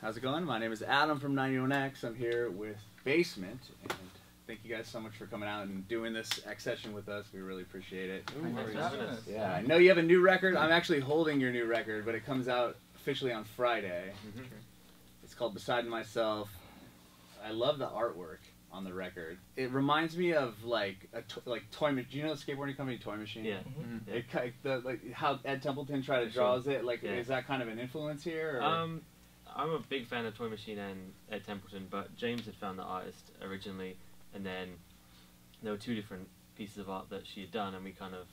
How's it going? My name is Adam from 91X. I'm here with Basement, and thank you guys so much for coming out and doing this X session with us. We really appreciate it. Yeah, I know you have a new record. I'm actually holding your new record, but it comes out officially on Friday. It's called Beside Myself. I love the artwork on the record. It reminds me of like Toy Machine. Do you know the skateboarding company Toy Machine? Yeah. Like how Ed Templeton draws it. Like, is that kind of an influence here? Or? I'm a big fan of Toy Machine and Ed Templeton, but James had found the artist originally, and then there were two different pieces of art that she had done, and we kind of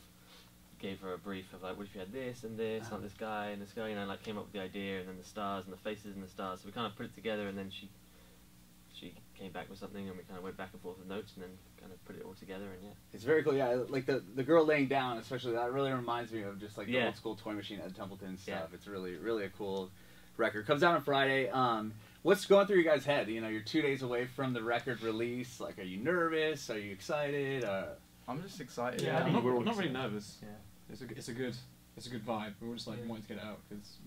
gave her a brief of like, what if you had this and this, like this guy and this guy, you know, like came up with the idea, and then the stars and the faces and the stars. So we kind of put it together, and then she came back with something, and we kind of went back and forth with notes, and then kind of put it all together, and yeah. It's very cool, yeah. Like the girl laying down, especially, that really reminds me of just like the old school Toy Machine Ed Templeton stuff. It's really, really a cool record. Comes out on Friday. What's going through your guys' head? You know, you're 2 days away from the record release. Like, are you nervous? Are you excited? I'm just excited. Yeah, we're not really nervous. Yeah, it's a good vibe. We're all just like wanting to get it out because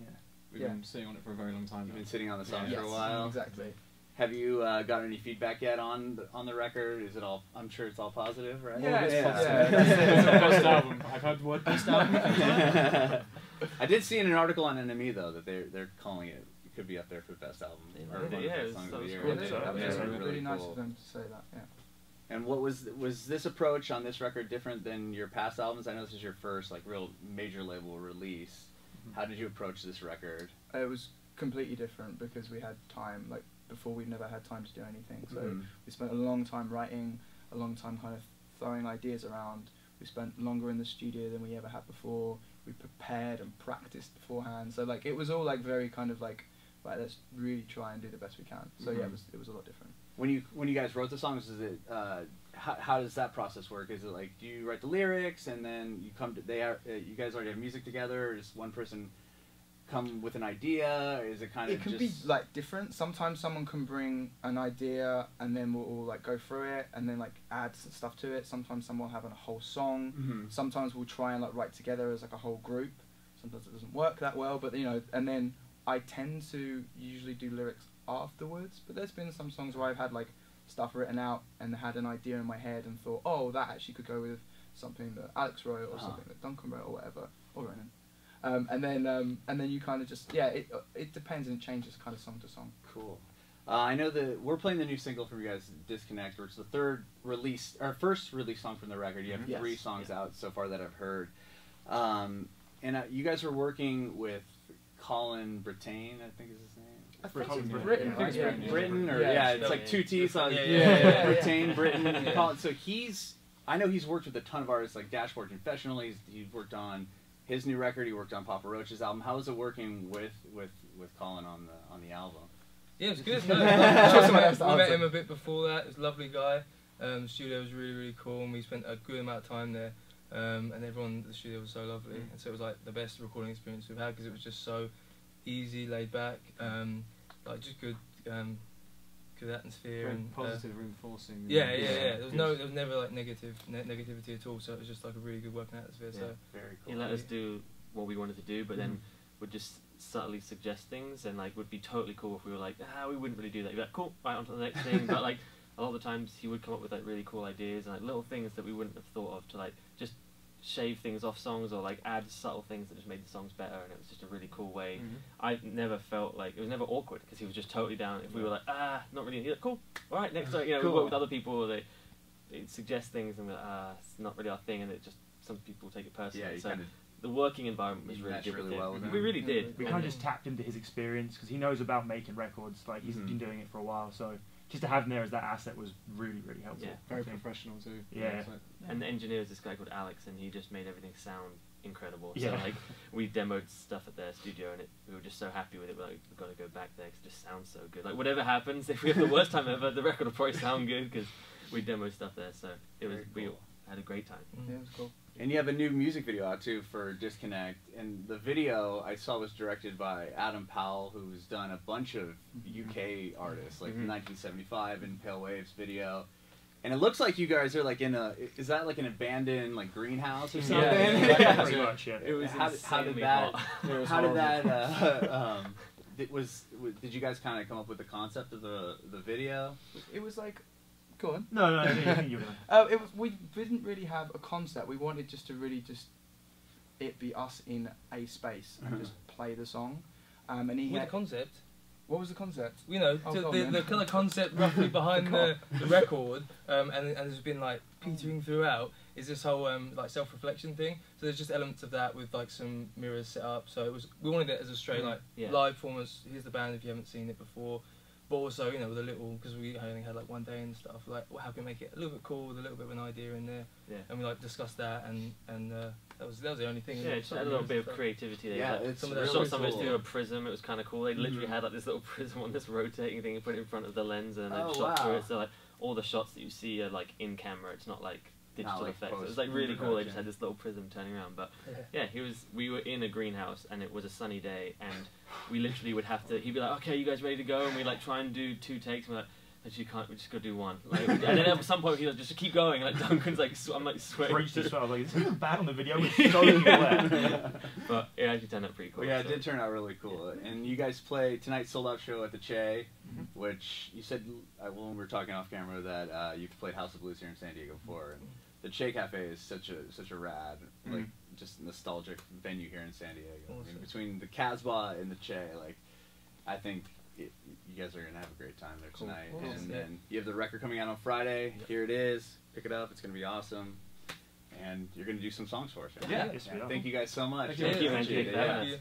we've been sitting on it for a very long time. You've been sitting on the song for a while. Exactly. Have you gotten any feedback yet on the record? Is it all? I'm sure it's all positive, right? Yeah, it's It's our best album. I've heard the word best album. I did see in an article on NME though that they're calling it. It could be up there for best album. Or one of the best songs of the year. Really nice of them to say that. Yeah. And what was this approach on this record different than your past albums? I know this is your first like real major label release. How did you approach this record? It was completely different because we had time. Like before, we never had time to do anything. So we spent a long time writing, a long time kind of throwing ideas around. We spent longer in the studio than we ever had before. We prepared and practiced beforehand. So like it was all like very kind of like, right, let's really try and do the best we can. So yeah, it was a lot different. When you guys wrote the songs, is it how does that process work? Is it like, do you write the lyrics and then you come to you guys already have music together, or does one person come with an idea? Is it kind of just... It can be like different. Sometimes someone can bring an idea and then we'll all like go through it and then like add some stuff to it. Sometimes someone will have a whole song. Sometimes we'll try and like write together as like a whole group. Sometimes it doesn't work that well, but you know, and then I tend to usually do lyrics afterwards, but there's been some songs where I've had like stuff written out and had an idea in my head and thought, oh, that actually could go with something that Alex wrote or something that Duncan wrote or whatever, or Renan. And then you kind of just it depends and it changes kind of song to song. Cool. I know that we're playing the new single from you guys, Disconnect, which is the first release song from the record. You have 3 songs out so far that I've heard, and you guys were working with Colin Brittain, I think is his name. I think it's Brittain, right? Brittain, or it's like 2 T's. Brittain, Brittain. Colin. So I know he's worked with a ton of artists like Dashboard Confessional. He's worked on his new record. He worked on Papa Roach's album. How was it working with Colin on the album? Yeah, it was good. We met him a bit before that. He was a lovely guy. The studio was really, really cool, and we spent a good amount of time there. And everyone at the studio was so lovely, and so it was like the best recording experience we've had because it was just so easy, laid back, like just good atmosphere and positive, reinforcing. There was never like negativity at all. So it was just like a really good working atmosphere. So very cool. He let us do what we wanted to do, but then would just subtly suggest things, and like would be totally cool if we were like, we wouldn't really do that. He'd be like, cool, right on to the next thing. But like a lot of the times he would come up with like really cool ideas and like little things that we wouldn't have thought of to like just shave things off songs or like add subtle things that just made the songs better, and it was just a really cool way. I never felt like it was never awkward because he was just totally down. If we were like, not really, he's like, cool, all right, next time, you know, we work with other people, they suggest things and we're like, it's not really our thing, and it just some people take it personally. Yeah, so the working environment was really good with him. We really did. We kind of just tapped into his experience because he knows about making records. Like he's been doing it for a while, so just to have him there as that asset was really, really helpful. Yeah, very professional too. Yeah. And the engineer is this guy called Alex, and he just made everything sound incredible. So like we demoed stuff at their studio, and we were just so happy with it. We're like, we've got to go back there because it just sounds so good. Like whatever happens, if we have the worst time ever, the record will probably sound good because we demoed stuff there. So it was we had a great time. Yeah, it was cool. And you have a new music video out too for Disconnect, and the video I saw was directed by Adam Powell, who's done a bunch of UK artists, like 1975 and Pale Waves video. And it looks like you guys are like in is that like an abandoned like greenhouse or something? Yeah, pretty much, yeah. It was how did that did you guys kind of come up with the concept of the video? It was like, go on. No, I think you're gonna. It was, we didn't really have a concept. We wanted just to really it be us in a space and just play the song. And he With had the concept. What was the concept? You know, the kind of concept roughly behind the record, and there's been like petering throughout, is this whole like self-reflection thing. So there's just elements of that with like some mirrors set up. So we wanted it as a straight like live performance. Here's the band if you haven't seen it before. But also, you know, with a little, because we only had like one day and stuff, like, well, how can we make it a little bit cool with a little bit of an idea in there? Yeah. And we like discussed that, and that was the only thing. Yeah, just a little bit of creativity there. Yeah, like, it's some really shot some of it cool. through a prism. It was kind of cool. They literally had like this little prism on this rotating thing and put it in front of the lens and then shot through it. So like all the shots that you see are like in camera. It's not like digital like effects. It was like really cool. They just had this little prism turning around. But yeah, we were in a greenhouse and it was a sunny day and we literally would have to. He'd be like, "Okay, you guys ready to go?" And we like try and do 2 takes. And we're like, "Actually, you can't. We just got to do 1." Like, and then at some point he's like, "Just keep going." And like Duncan's like, I'm like sweating. Preached as well. I was like, "This isn't bad on the video." It's so wet. But it actually turned out pretty cool. Well, yeah, it did turn out really cool. And you guys play tonight's sold-out show at the Che, which you said when we were talking off camera that you've played House of Blues here in San Diego before. And the Che Cafe is such a rad, like just nostalgic venue here in San Diego. Awesome. I mean, between the Casbah and the Che, like I think you guys are gonna have a great time there tonight. Cool. And then you have the record coming out on Friday. Yep. Here it is. Pick it up. It's gonna be awesome. And you're gonna do some songs for us. Right? Yeah. Yes, we are. Thank you guys so much. Thank you. Thank you. Appreciate it. Thank you.